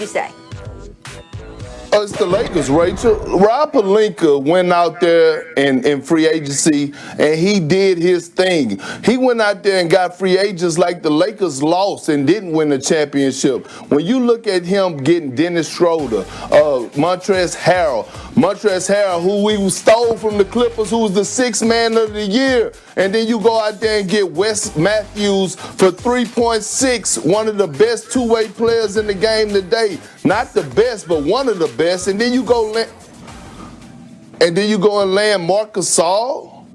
You say? It's the Lakers, Rachel. Rob Pelinka went out there in free agency, and he did his thing. He went out there and got free agents like the Lakers lost and didn't win the championship. When you look at him getting Dennis Schroeder, Montrezl Harrell, who we stole from the Clippers, who was the sixth man of the year, and then you go out there and get Wes Matthews for 3.6, one of the best two-way players in the game today. Not the best, but one of the best. And then you go and land Marc Gasol,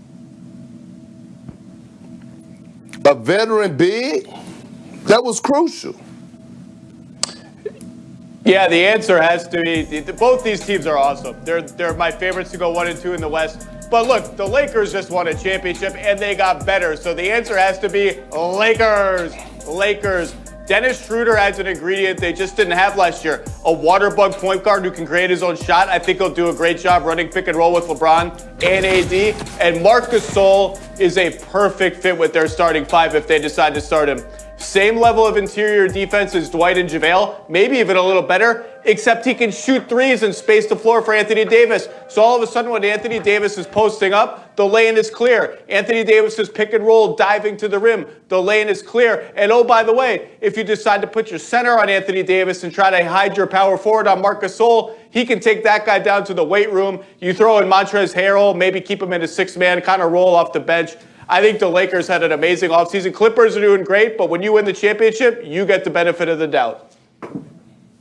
a veteran big. That was crucial. Yeah, the answer has to be both these teams are awesome. They're my favorites to go 1 and 2 in the West. But look, the Lakers just won a championship and they got better. So the answer has to be Lakers. Dennis Schroeder adds an ingredient they just didn't have last year. A water bug point guard who can create his own shot. I think he'll do a great job running pick and roll with LeBron and AD. And Marc Gasol is a perfect fit with their starting five if they decide to start him. Same level of interior defense as Dwight and JaVale, maybe even a little better, except he can shoot threes and space the floor for Anthony Davis. So all of a sudden when Anthony Davis is posting up, the lane is clear. Anthony Davis's pick and roll diving to the rim, the lane is clear. And oh, by the way, if you decide to put your center on Anthony Davis and try to hide your power forward on Marc Gasol, he can take that guy down to the weight room. You throw in Montrezl Harrell, maybe keep him in a six-man, kind of roll off the bench. I think the Lakers had an amazing offseason. Clippers are doing great, but when you win the championship, you get the benefit of the doubt.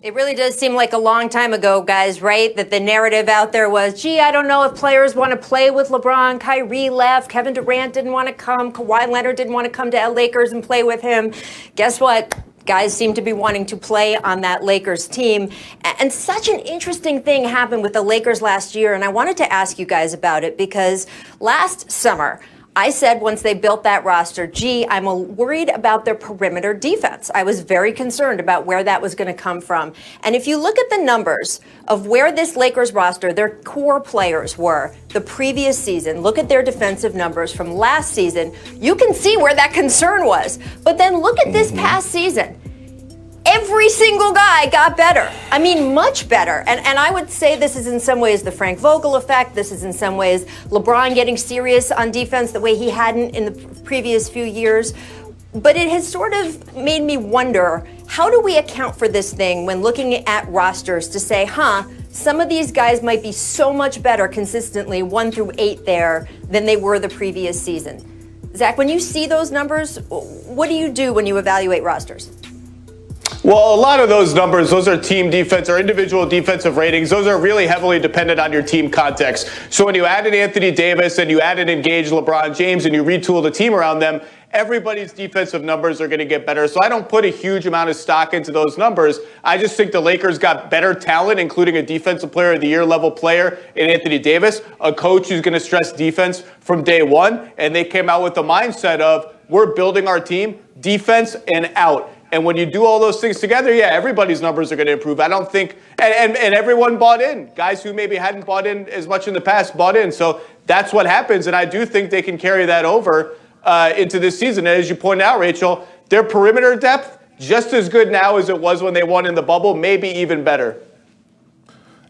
It really does seem like a long time ago, guys, right? That the narrative out there was, gee, I don't know if players want to play with LeBron. Kyrie left. Kevin Durant didn't want to come. Kawhi Leonard didn't want to come to Lakers and play with him. Guess what? Guys seem to be wanting to play on that Lakers team. And such an interesting thing happened with the Lakers last year, and I wanted to ask you guys about it because last summer, I said once they built that roster, gee, I'm worried about their perimeter defense. I was very concerned about where that was going to come from. And if you look at the numbers of where this Lakers roster, their core players were the previous season, look at their defensive numbers from last season, you can see where that concern was. But then look at this past season. Every single guy got better. I mean, much better. And I would say this is in some ways the Frank Vogel effect. This is in some ways LeBron getting serious on defense the way he hadn't in the previous few years. But it has sort of made me wonder, how do we account for this thing when looking at rosters to say, some of these guys might be so much better consistently 1 through 8 there than they were the previous season. Zach, when you see those numbers, what do you do when you evaluate rosters? Well, a lot of those numbers, those are team defense or individual defensive ratings. Those are really heavily dependent on your team context. So when you add in Anthony Davis and you add in engaged LeBron James and you retool the team around them, everybody's defensive numbers are going to get better. So I don't put a huge amount of stock into those numbers. I just think the Lakers got better talent, including a defensive player of the year level player in Anthony Davis, a coach who's going to stress defense from day one. And they came out with the mindset of, we're building our team defense and out. And when you do all those things together, yeah, everybody's numbers are going to improve. I don't think, and everyone bought in. Guys who maybe hadn't bought in as much in the past bought in. So that's what happens. And I do think they can carry that over into this season. And as you pointed out, Rachel, their perimeter depth, just as good now as it was when they won in the bubble, maybe even better.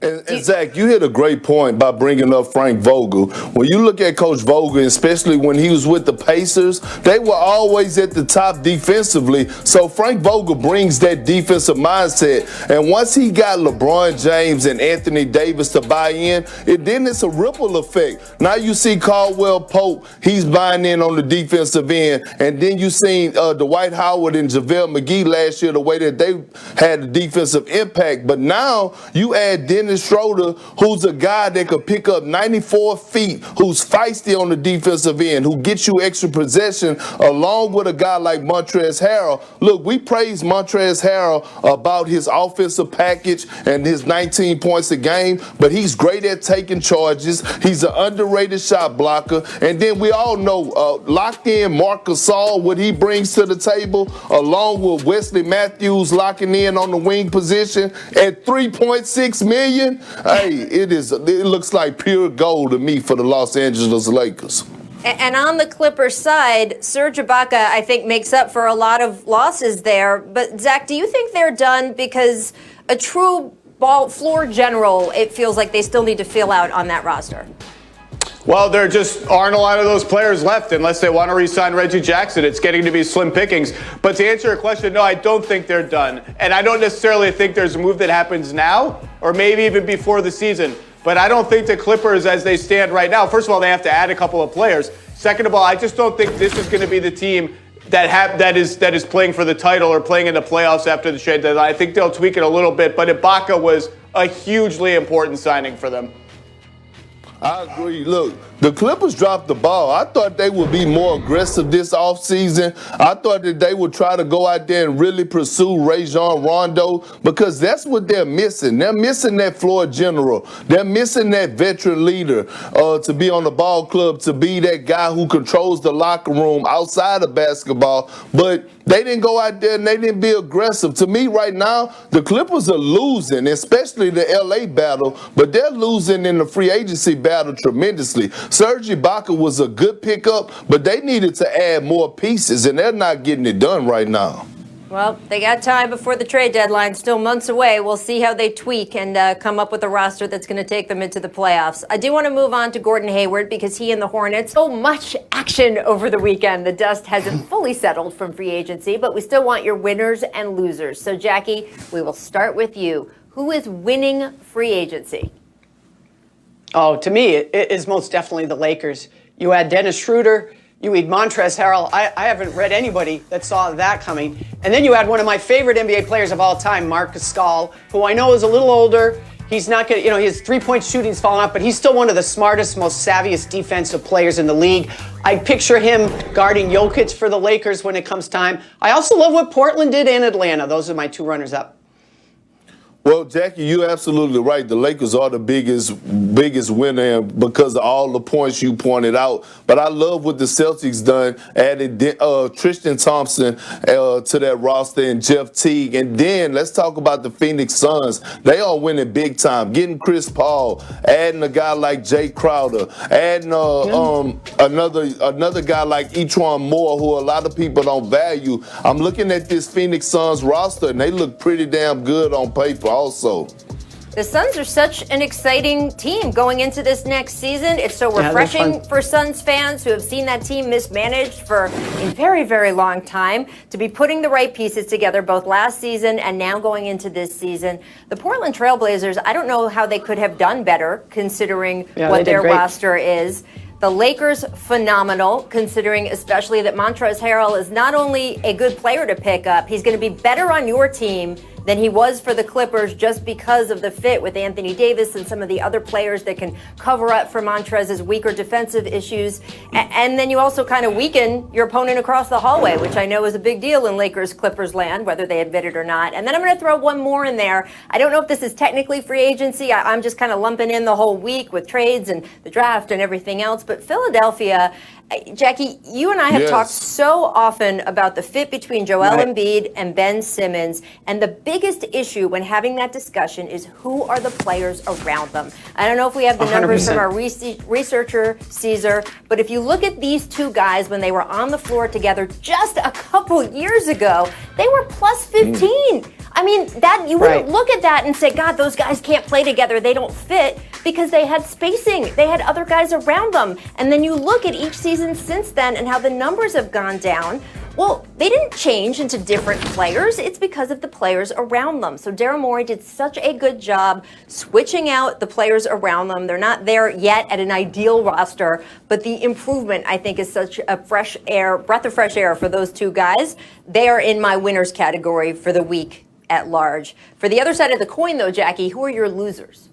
And Zach, you hit a great point by bringing up Frank Vogel. When you look at Coach Vogel, especially when he was with the Pacers, they were always at the top defensively. So Frank Vogel brings that defensive mindset. And once he got LeBron James and Anthony Davis to buy in, then it's a ripple effect. Now you see Caldwell Pope, he's buying in on the defensive end. And then you seen Dwight Howard and JaVale McGee last year, the way that they had a defensive impact. But now you add Dennis Schroeder, who's a guy that could pick up 94 feet, who's feisty on the defensive end, who gets you extra possession, along with a guy like Montrezl Harrell. Look, we praise Montrezl Harrell about his offensive package and his 19 points a game, but he's great at taking charges. He's an underrated shot blocker. And then we all know locked in Marc Gasol, what he brings to the table, along with Wesley Matthews locking in on the wing position at $3.6 million. Hey, it looks like pure gold to me for the Los Angeles Lakers. And on the Clippers side, Serge Ibaka, I think, makes up for a lot of losses there. But, Zach, do you think they're done? Because a true ball floor general, it feels like they still need to fill out on that roster? Well, there just aren't a lot of those players left unless they want to re-sign Reggie Jackson. It's getting to be slim pickings. But to answer your question, no, I don't think they're done. And I don't necessarily think there's a move that happens now or maybe even before the season. But I don't think the Clippers, as they stand right now, first of all, they have to add a couple of players. Second of all, I just don't think this is going to be the team that is playing for the title or playing in the playoffs after the trade deadline. I think they'll tweak it a little bit, but Ibaka was a hugely important signing for them. I agree. Look, the Clippers dropped the ball. I thought they would be more aggressive this offseason. I thought that they would try to go out there and really pursue Rajon Rondo because that's what they're missing. They're missing that floor general. They're missing that veteran leader to be on the ball club, to be that guy who controls the locker room outside of basketball. But they didn't go out there and they didn't be aggressive. To me right now, the Clippers are losing, especially the LA battle, but they're losing in the free agency battle tremendously. Serge Ibaka was a good pickup, but they needed to add more pieces, and they're not getting it done right now. Well, they got time before the trade deadline, still months away. We'll see how they tweak and come up with a roster that's going to take them into the playoffs. I do want to move on to Gordon Hayward because he and the Hornets, so much action over the weekend. The dust hasn't fully settled from free agency, but we still want your winners and losers. So, Jackie, we will start with you. Who is winning free agency? Oh, to me, it is most definitely the Lakers. You add Dennis Schroeder, you add Montrezl. I haven't read anybody that saw that coming. And then you add one of my favorite NBA players of all time, Marc Gasol, who I know is a little older. He's not going to, his three-point shooting's fallen off, but he's still one of the smartest, most savviest defensive players in the league. I picture him guarding Jokic for the Lakers when it comes time. I also love what Portland did in Atlanta. Those are my two runners-up. Well, Jackie, you're absolutely right. The Lakers are the biggest winner because of all the points you pointed out. But I love what the Celtics done, added Tristan Thompson to that roster and Jeff Teague. And then let's talk about the Phoenix Suns. They are winning big time, getting Chris Paul, adding a guy like Jay Crowder, adding another guy like Etwan Moore, who a lot of people don't value. I'm looking at this Phoenix Suns roster, and they look pretty damn good on paper. Also, the Suns are such an exciting team going into this next season. It's so refreshing for Suns fans who have seen that team mismanaged for a very, very long time to be putting the right pieces together both last season and now going into this season. The Portland Trailblazers, I don't know how they could have done better considering what their roster is. The Lakers, phenomenal, considering especially that Montrezl Harrell is not only a good player to pick up, he's going to be better on your team than he was for the Clippers just because of the fit with Anthony Davis and some of the other players that can cover up for Montrezl's weaker defensive issues. And then you also kind of weaken your opponent across the hallway, which I know is a big deal in Lakers-Clippers land, whether they admit it or not. And then I'm going to throw one more in there. I don't know if this is technically free agency. I'm just kind of lumping in the whole week with trades and the draft and everything else. But Philadelphia, Jackie, you and I have talked so often about the fit between Joel Embiid and Ben Simmons, and the biggest issue when having that discussion is who are the players around them. I don't know if we have the numbers 100%. From our researcher, Caesar, but if you look at these two guys when they were on the floor together just a couple years ago, they were plus 15. I mean, that you wouldn't look at that and say, God, those guys can't play together. They don't fit because they had spacing. They had other guys around them. And then you look at each season since then and how the numbers have gone down. Well, they didn't change into different players. It's because of the players around them. So Daryl Morey did such a good job switching out the players around them. They're not there yet at an ideal roster, but the improvement, I think, is such a breath of fresh air for those two guys. They are in my winners category for the week at large. For the other side of the coin, though, Jackie, who are your losers?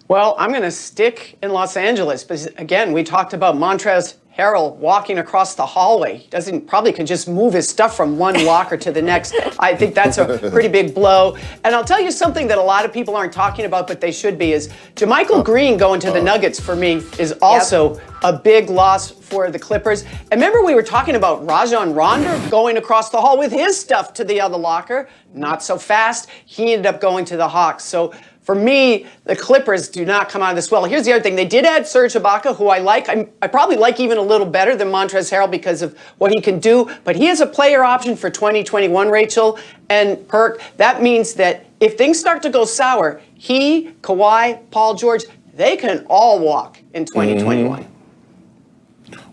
Well, I'm going to stick in Los Angeles. But again, we talked about Montrezl Harrell walking across the hallway. Probably could just move his stuff from one locker to the next. I think that's a pretty big blow. And I'll tell you something that a lot of people aren't talking about, but they should be, is JaMychal Green going to the Nuggets for me is also a big loss for the Clippers. And remember we were talking about Rajon Rondo going across the hall with his stuff to the other locker. Not so fast. He ended up going to the Hawks. So For me, the Clippers do not come out of this well. Here's the other thing. They did add Serge Ibaka, who I like. I probably like even a little better than Montrezl Harrell because of what he can do. But he has a player option for 2021, Rachel and Perk. That means that if things start to go sour, he, Kawhi, Paul George, they can all walk in 2021.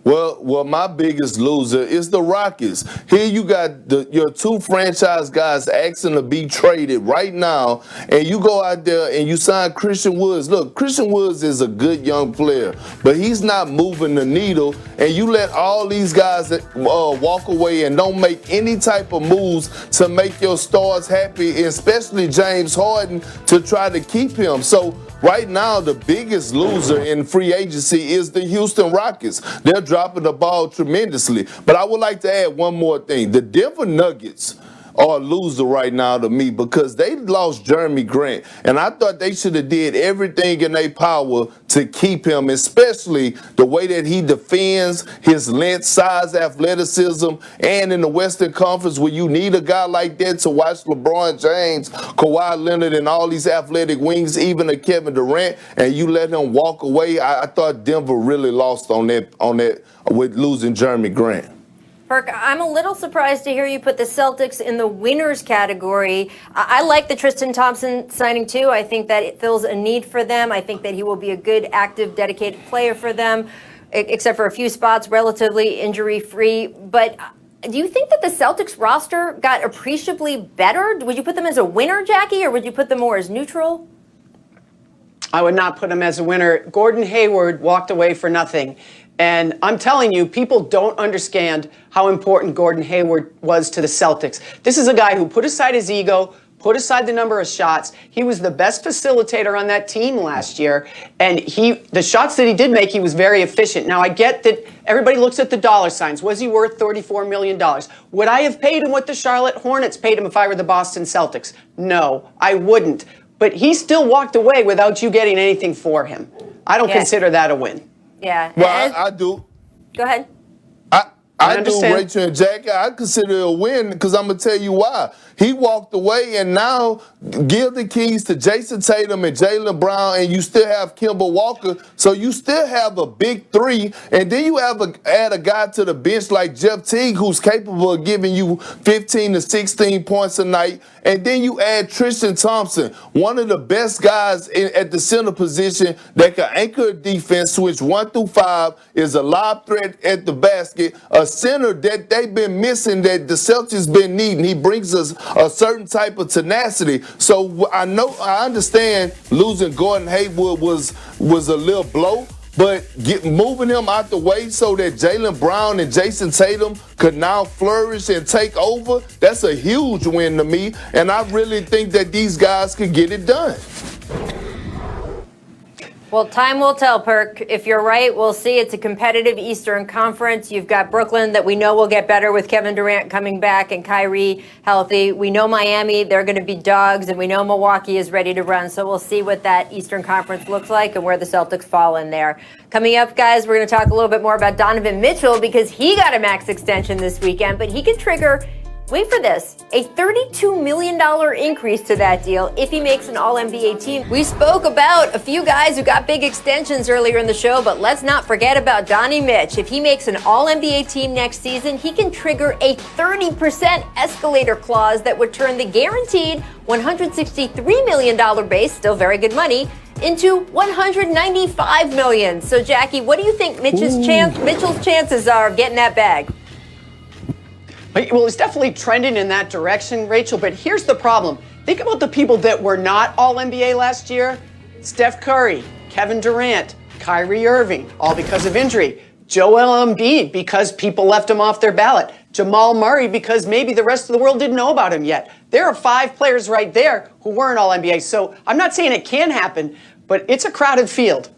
Well, my biggest loser is the Rockets. Here you got your two franchise guys asking to be traded right now, and you go out there and you sign Christian Woods. Look, Christian Woods is a good young player, but he's not moving the needle, and you let all these guys walk away and don't make any type of moves to make your stars happy, especially James Harden, to try to keep him. So right now, the biggest loser in free agency is the Houston Rockets. They're dropping the ball tremendously. But I would like to add one more thing. The Denver Nuggets are a loser right now to me because they lost Jeremy Grant. And I thought they should have did everything in their power to keep him, especially the way that he defends, his length, size, athleticism, and in the Western Conference where you need a guy like that to watch LeBron James, Kawhi Leonard, and all these athletic wings, even a Kevin Durant, and you let him walk away. I thought Denver really lost on that with losing Jeremy Grant. Perk, I'm a little surprised to hear you put the Celtics in the winners category. I like the Tristan Thompson signing too. I think that it fills a need for them. I think that he will be a good, active, dedicated player for them, except for a few spots, relatively injury-free. But do you think that the Celtics roster got appreciably better? Would you put them as a winner, Jackie, or would you put them more as neutral? I would not put him as a winner. Gordon Hayward walked away for nothing. And I'm telling you, people don't understand how important Gordon Hayward was to the Celtics. This is a guy who put aside his ego, put aside the number of shots. He was the best facilitator on that team last year. And the shots that he did make, he was very efficient. Now, I get that everybody looks at the dollar signs. Was he worth $34 million? Would I have paid him what the Charlotte Hornets paid him if I were the Boston Celtics? No, I wouldn't. But he still walked away without you getting anything for him. I don't consider that a win. Yeah. Well, I do. Go ahead. I do, Rachel and Jackie. I consider it a win because I'm going to tell you why. He walked away, and now give the keys to Jason Tatum and Jaylen Brown, and you still have Kemba Walker. So you still have a big three, and then you add a guy to the bench like Jeff Teague, who's capable of giving you 15 to 16 points a night. And then you add Tristan Thompson, one of the best guys at the center position that can anchor a defense, switch 1 through 5, is a lob threat at the basket, a center that they've been missing that the Celtics been needing. He brings us a certain type of tenacity. So I understand losing Gordon Hayward was a little blow, but moving him out the way so that Jaylen Brown and Jason Tatum could now flourish and take over, that's a huge win to me. And I really think that these guys could get it done. Well, time will tell, Perk. If you're right, we'll see. It's a competitive Eastern Conference. You've got Brooklyn that we know will get better with Kevin Durant coming back and Kyrie healthy. We know Miami, they're going to be dogs, and we know Milwaukee is ready to run. So we'll see what that Eastern Conference looks like and where the Celtics fall in there. Coming up, guys, we're going to talk a little bit more about Donovan Mitchell because he got a max extension this weekend, but he can trigger, wait for this, a $32 million increase to that deal if he makes an All-NBA team. We spoke about a few guys who got big extensions earlier in the show, but let's not forget about Donnie Mitch. If he makes an All-NBA team next season, he can trigger a 30% escalator clause that would turn the guaranteed $163 million base, still very good money, into $195 million. So, Jackie, what do you think Mitchell's chances are of getting that bag? Well, it's definitely trending in that direction, Rachel, but here's the problem. Think about the people that were not All-NBA last year. Steph Curry, Kevin Durant, Kyrie Irving, all because of injury. Joel Embiid, because people left him off their ballot. Jamal Murray, because maybe the rest of the world didn't know about him yet. There are 5 players right there who weren't All-NBA. So I'm not saying it can happen, but it's a crowded field.